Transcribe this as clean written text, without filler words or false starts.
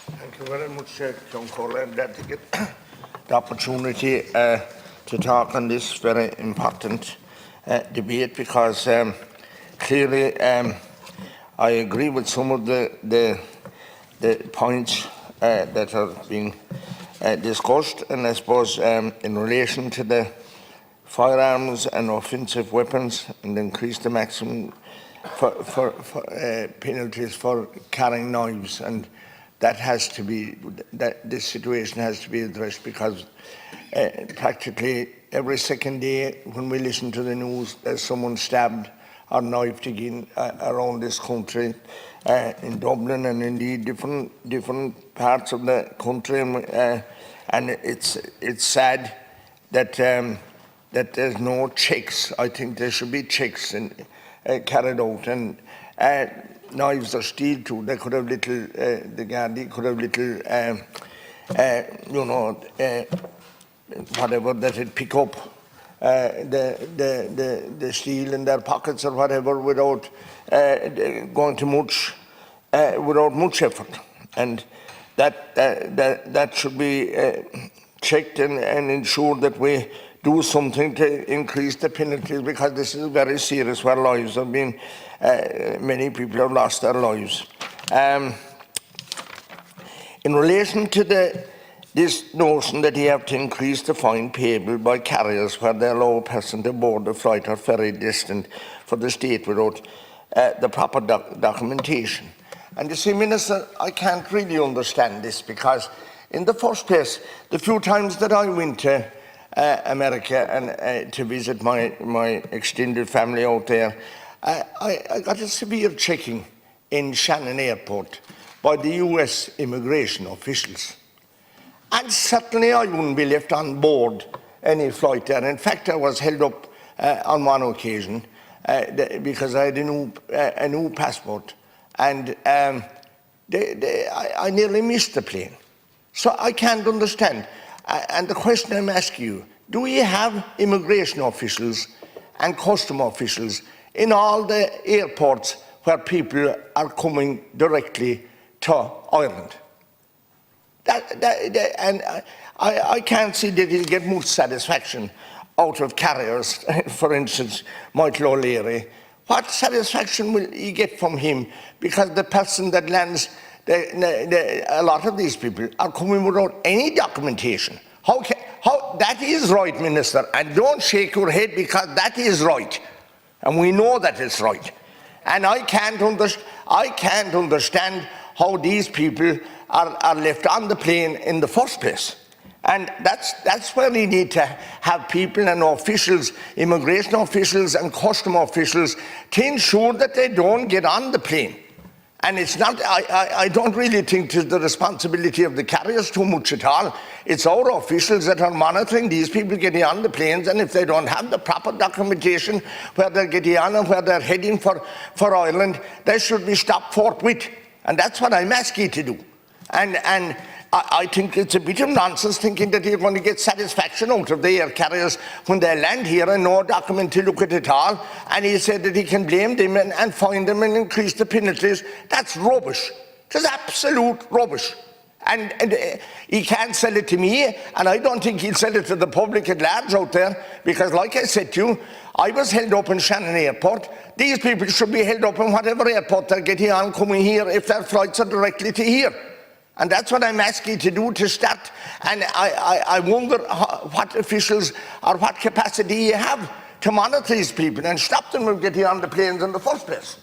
Thank you very much, John Cole. I'm glad to get the opportunity to talk on this very important debate because clearly I agree with some of the points that are being discussed, and I suppose in relation to the firearms and offensive weapons and increase the maximum for penalties for carrying knives, and that has to be, this situation has to be addressed because practically every second day when we listen to the news there's someone stabbed or knifed again around this country, in Dublin and indeed different parts of the country, and it's sad that that there's no checks. I think there should be checks carried out, and knives are steel too. They could have little, the Gardaí could have little, whatever that it pick up the steel in their pockets or whatever without going to much, without much effort, and that should be checked and ensured that we do something to increase the penalties, because this is very serious where lives have been, many people have lost their lives. In relation to this notion that you have to increase the fine payable by carriers where they allow a person to board a flight or ferry distant for the state without the proper documentation. And you see, Minister, I can't really understand this, because in the first place, the few times that I went to America and to visit my extended family out there, I got a severe checking in Shannon Airport by the US immigration officials. And certainly I wouldn't be left on board any flight there. In fact, I was held up on one occasion because I had a new passport, and I nearly missed the plane. So I can't understand. And the question I'm asking you, do we have immigration officials and custom officials in all the airports where people are coming directly to Ireland? And I can't see that he'll get much satisfaction out of carriers. For instance, Michael O'Leary. What satisfaction will he get from him? Because the person that lands, a lot of these people are coming without any documentation. That is right, Minister, and don't shake your head, because that is right, and we know that it's right. And I can't understand how these people are left on the plane in the first place. And that's where we need to have people and officials, immigration officials and custom officials, to ensure that they don't get on the plane. And it's not, I don't really think it's the responsibility of the carriers too much at all. It's our officials that are monitoring these people getting on the planes, and if they don't have the proper documentation where they're getting on and where they're heading for Ireland, they should be stopped forthwith. And that's what I'm asking you to do. And I think it's a bit of nonsense thinking that you're going to get satisfaction out of the air carriers when they land here and no document to look at it all, and he said that he can blame them and fine them and increase the penalties. That's rubbish. It's absolute rubbish. And he can't sell it to me, and I don't think he'll sell it to the public at large out there, because like I said to you, I was held up in Shannon Airport. These people should be held up in whatever airport they're getting on coming here if their flights are directly to here. And that's what I'm asking you to do, to start. And I wonder what officials or what capacity you have to monitor these people and stop them from getting on the planes in the first place.